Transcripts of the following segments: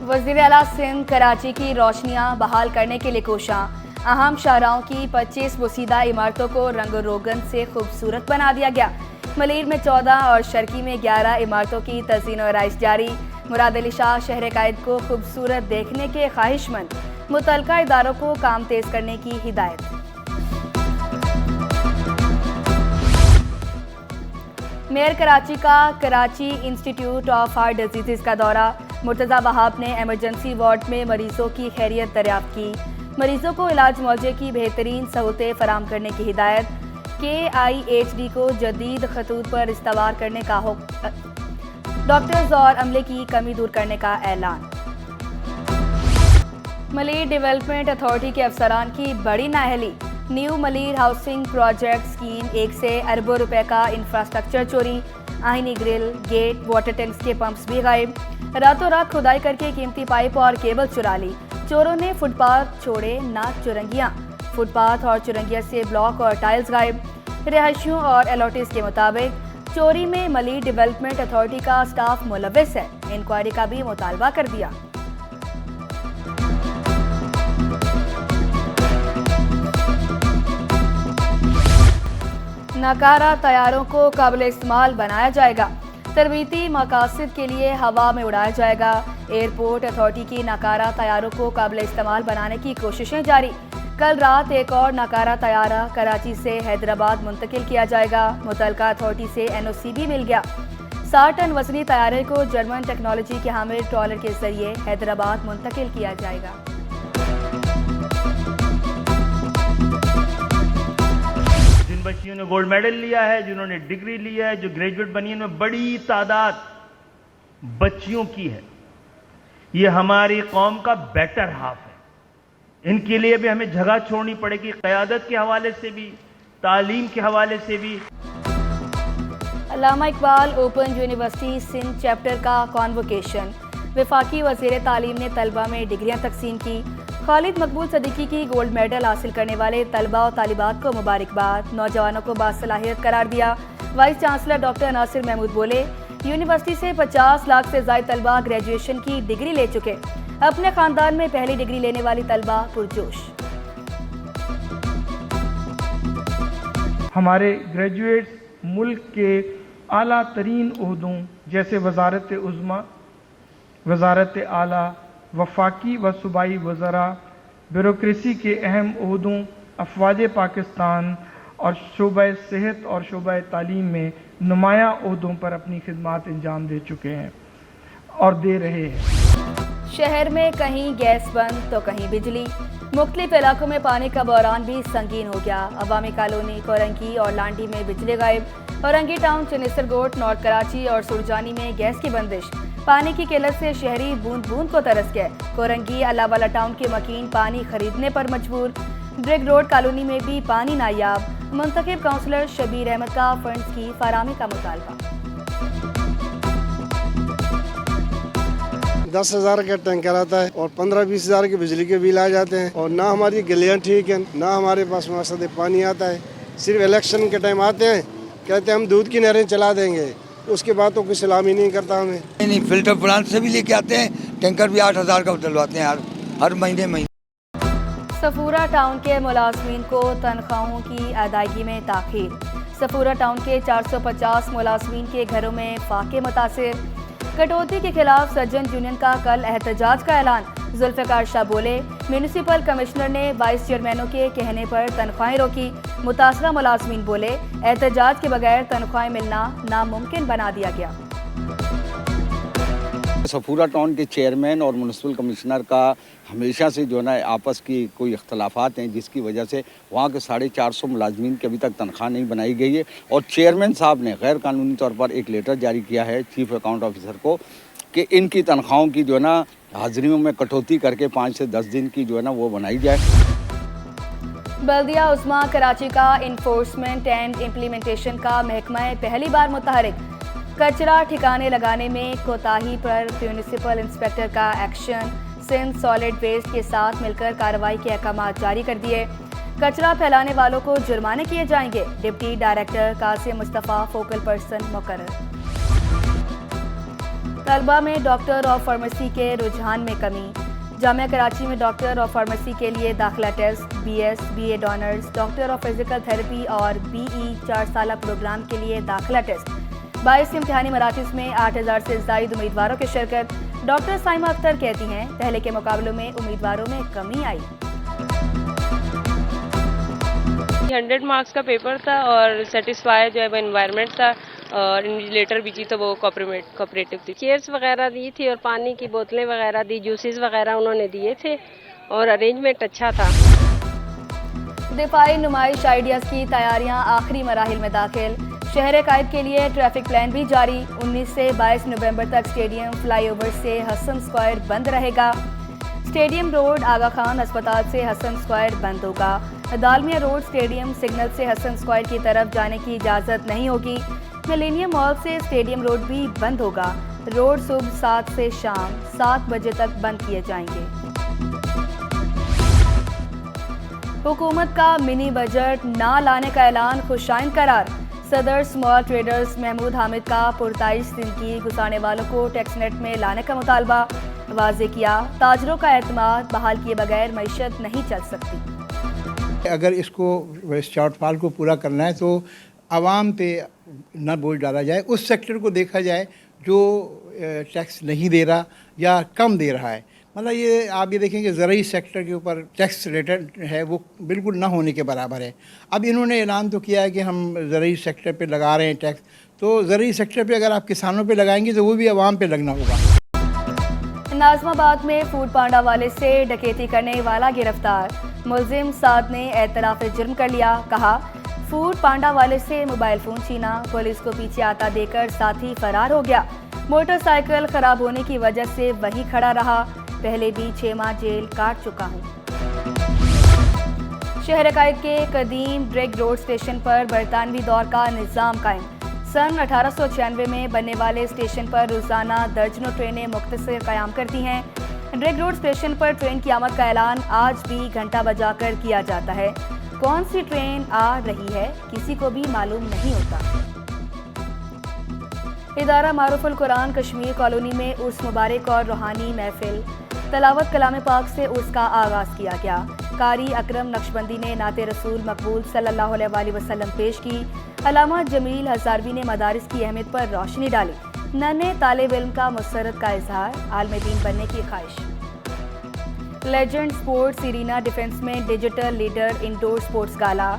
वज़ीर आला सिंध कराची की रोशनियां बहाल करने के लिए कोशां। अहम शाहराहों की 25 बुसीदा इमारतों को रंग रोगन से खूबसूरत बना दिया गया। मलीर में 14 और शर्की में 11 इमारतों की तज़ीन और आइश जारी। मुराद अली शाह शहर कायद को खूबसूरत देखने के ख्वाहिशमंद, मुतल्लिका इदारों को काम तेज करने की हिदायत। मेयर कराची का Karachi institute of heart disease का दौरा। मुर्तज़ा वहाब ने एमरजेंसी वार्ड में मरीजों की खैरियत दरियाफ्त की। मरीजों को इलाज मुआवजे की बेहतरीन सहूलतें फराहम करने की हिदायत। KIHD को जदीद खतूत पर इस्तवार करने का हुक्म। डॉक्टर्स और अमले की कमी दूर करने का ऐलान। मलीर डेवलपमेंट अथॉरिटी के अफसरान की बड़ी नाअहली। New Malir housing project scheme 1 से अरबों रुपए का इंफ्रास्ट्रक्चर चोरी। आईनी ग्रिल, गेट, वाटर टैंक्स के पंप्स भी गायब। रातों रात खुदाई करके कीमती पाइप और केबल चुरा ली। चोरों ने फुटपाथ छोड़े ना चुरंगियां। फुटपाथ और चुरंगिया से ब्लॉक और टाइल्स गायब। रिहायशियों और अलॉटीज के मुताबिक चोरी में मलीर डेवलपमेंट अथॉरिटी का स्टाफ मुलव्विस है। इंक्वायरी का भी मुतालबा कर दिया। नकारा तैयारों को काबिल इस्तेमाल बनाया जाएगा। तरबीती मकासद के लिए हवा में उड़ाया जाएगा। एयरपोर्ट अथॉरिटी की नकारा तैयारों को काबिल इस्तेमाल बनाने की कोशिशें जारी। कल रात एक और नकारा तैयारा कराची से हैदराबाद मुंतकिल किया जाएगा। मुतल्लिका अथॉरिटी से NOC भी मिल गया। 60 टन वजनी तैयारे को जर्मन टेक्नोलॉजी के हामिल ट्रॉलर के जरिए हैदराबाद मुंतकिल किया जाएगा। बच्चियों ने गोल्ड मेडल लिया है, जिन्होंने डिग्री लिया है, जो ग्रेजुएट बनी है, उनमें बड़ी तादाद बच्चियों की है। ये हमारी कौम का बेटर हाफ है। इनके लिए भी हमें जगह छोड़नी पड़ेगी, क़यादत के हवाले से भी, तालीम के हवाले से भी। Allama Iqbal open university Sindh chapter का कॉन्वोकेशन। वफाकी वज़ीर तालीम ने तलबा में डिग्रियां तकसीम की। खालिद मकबूल सदीकी की गोल्ड मेडल हासिल करने वाले तलबा और तालिबात को मुबारकबाद। नौजवानों को बासलाहियत करार दिया। Vice chancellor doctor Nasir Mahmood बोले, यूनिवर्सिटी से 50 लाख से ज़ायद तलबा ग्रेजुएशन की डिग्री ले चुके। अपने खानदान में पहली डिग्री लेने वाली तलबा पुरजोश। हमारे ग्रेजुएट्स मुल्क के आला तरीन ओहदों जैसे वजारत उज़्मा, वजारत आला, वफाकी व सूबाई वज़रा, ब्यूरोक्रेसी के अहम ओहदों, अफवाज पाकिस्तान और शोबा सेहत और शोबा तालीम में नुमायाँ ओहदों पर अपनी खिदमात अंजाम दे चुके हैं और दे रहे हैं। शहर में कहीं गैस बंद तो कहीं बिजली। मुख्तलिफ इलाकों में पानी का बहरान भी संगीन हो गया। अवामी कॉलोनी, कोरंगी और लांडी में बिजली गायब। औरंगी टाउन, चनेसर गोट, नॉर्थ कराची और सुरजानी में गैस की बंदिश। पानी की किल्लत से शहरी बूंद बूंद को तरस गए। कोरंगी, अल्लाहवाला टाउन के मकीन पानी खरीदने पर मजबूर। ब्रिग रोड कॉलोनी में भी पानी नायाब। मुंतखब काउंसलर शबीर अहमद का फंड्स की फराहमी का मुतालबा। 10,000 का टैंकर आता है और 15-20 हज़ार के बिजली के बिल आ जाते हैं और ना हमारी गलियाँ ठीक हैं, ना हमारे पास मकसद पानी आता है। सिर्फ इलेक्शन के टाइम आते हैं, कहते हैं हम दूध की नहरें चला देंगे, उसके बाद तो कोई सलाम ही नहीं करता हमें। नहीं, फिल्टर प्लांट से भी लेके आते हैं। टैंकर भी 8,000 का डलवाते हैं हर महीने। सफूरा टाउन के मुलाजमीन को तनख्वाहों की अदायगी में ताखीर। सफूरा टाउन के 450 मुलाजमीन के घरों में फाके मुतासिर। कटौती के खिलाफ सर्जन यूनियन का कल एहतजाज का ऐलान। जुल्फ़िकार शाह बोले, म्यूनिसिपल कमिश्नर ने वाइस चेयरमैनों के कहने पर तनख्वाहें रोकी। मुतासरा मुलाजमीन बोले, एहतजाज के बगैर तनख्वाहें मिलना नामुमकिन बना दिया गया। सफूरा टाउन के चेयरमैन और म्यूनिसिपल कमिश्नर का हमेशा से जो है ना आपस की कोई इख्तलाफात हैं, जिसकी वजह से वहाँ के 450 मुलाजमीन की अभी तक तनख्वाह नहीं बनाई गई है। और चेयरमैन साहब ने गैर कानूनी तौर पर एक लेटर जारी किया है चीफ अकाउंट ऑफिसर को कि इनकी तनख्वाहों की जो है ना हाजिरियों में कटौती करके 5 से 10 दिन की जो है ना वो बनाई जाए। बल्दिया उस्मा कराची का इन्फोर्समेंट एंड इम्प्लीमेंटेशन का महकमा पहली बार मुतहरिक। कचरा ठिकाने लगाने में कोताही पर म्यूनिसिपल इंस्पेक्टर का एक्शन। सिंध सॉलिड वेस्ट के साथ मिलकर कार्रवाई के अहकाम जारी कर दिए। कचरा फैलाने वालों को जुर्माने किए जाएंगे। Deputy director Qasim Mustafa focal person मुकर्रर। तलबा में डॉक्टर ऑफ फार्मेसी के रुझान में कमी। जामिया कराची में डॉक्टर ऑफ फार्मेसी के लिए दाखिला test, BS, BA honours, doctor of physical therapy और BE 4 साला प्रोग्राम के लिए दाखिला टेस्ट। 22 इम्तिहानी मराकज़ में 8000 से ज़ायद उम्मीदवारों की शिरकत। डॉक्टर साइमा अख्तर कहती हैं पहले के मुकाबलों में उम्मीदवारों में कमी आई। 100 मार्क्स का पेपर था और सेटिस्फाई जो है वो एनवायरनमेंट था और इन्विजिलेटर भी थी तो वो कोऑपरेटिव थी। चेयर्स वगैरह दी थी और पानी की बोतलें वगैरह दी, जूसेस वगैरह उन्होंने दिए थे और अरेंजमेंट अच्छा था। दिफाई नुमाइश आइडियाज़ की तैयारियां आखिरी मराहिल में दाखिल। शहर कायद के लिए ट्रैफिक प्लान भी जारी। 19 से 22 नवंबर तक स्टेडियम फ्लाईओवर से हसन स्क्वायर बंद रहेगा। स्टेडियम रोड आगा खान अस्पताल से हसन स्क्वायर बंद होगा। दालमिया रोड स्टेडियम सिग्नल से हसन स्क्वायर की तरफ जाने की इजाज़त नहीं होगी। मिलेनियम मॉल से स्टेडियम रोड भी बंद होगा। रोड सुबह 7 से शाम 7 बजे तक बंद किए जाएंगे। हुकूमत का मिनी बजट ना लाने का ऐलान खुशाइन करार। सदर स्मॉल ट्रेडर्स महमूद हामिद का पुरताइश जिंदगी गुजारने वालों को टैक्स नेट में लाने का मुतालबा वाज़े किया। ताजरों का एतमाद बहाल किए बगैर मईशत नहीं चल सकती। अगर इसको शॉर्टफॉल को पूरा करना है तो आवाम पे न बोझ डाला जाए, उस सेक्टर को देखा जाए जो टैक्स नहीं दे रहा या कम दे रहा है। मतलब ये आप ये देखें कि ज़रूरी सेक्टर के ऊपर टैक्स रेटेड है वो बिल्कुल ना होने के बराबर है। अब इन्होंने ऐलान तो किया है कि हम ज़रूरी सेक्टर पे लगा रहे हैं टैक्स, तो ज़रूरी सेक्टर पे अगर आप किसानों पे लगाएंगे तो वो भी आवाम पे लगना होगा। नाज़माबाद में फूड पांडा वाले से डकैती करने वाला गिरफ्तार। मुलजिम साद ने एतराफ़ जुर्म कर लिया। कहा फूड पांडा वाले से मोबाइल फ़ोन छीना, पुलिस को पीछे आता देकर साथी फरार हो गया। मोटरसाइकिल ख़राब होने की वजह से वहीं खड़ा रहा। पहले भी 6 माह जेल काट चुका हूँ। शहर कायद के कदीम ड्रेग रोड स्टेशन पर बरतानवी दौर का निज़ाम कायम। सन 1896 में बनने वाले स्टेशन पर रोज़ाना दर्जनों ट्रेनें मुख्तसर क़याम करती हैं। ड्रेग रोड स्टेशन पर ट्रेन की आमद का ऐलान आज भी घंटा बजाकर किया जाता है। कौन सी ट्रेन आ रही है किसी को भी मालूम नहीं होता। इदारा मारूफुल कुरान कश्मीर कॉलोनी में उर्स मुबारक और रूहानी महफिल तलावत कलाम पाक से उर्स का आगाज़ किया गया। कारी अकरम नक्शबंदी ने नाते रसूल मकबूल सल्लल्लाहु अलैहि वसल्लम पेश की। अल्लामा जमील हज़ारवी ने मदारिस की अहमियत पर रोशनी डाली। नन्हे तालिब इल्म का मुसरत का इजहार, आलिम दीन बनने की ख्वाहिश। लेजेंड स्पोर्ट्स इरीना डिफेंस में digital leader indoor sports gala.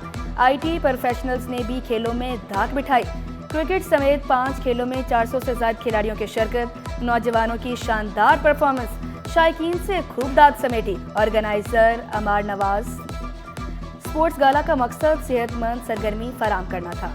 IT professionals ने भी खेलों में धाक बिठाई। क्रिकेट समेत 5 खेलों में 400 से ज़्यादा खिलाड़ियों की शिरकत। नौजवानों की शानदार परफॉर्मेंस, शायकीन से खूब दाद समेटी। ऑर्गेनाइजर अमार नवाज। स्पोर्ट्स गाला का मकसद सेहतमंद सरगर्मी फराहम करना था।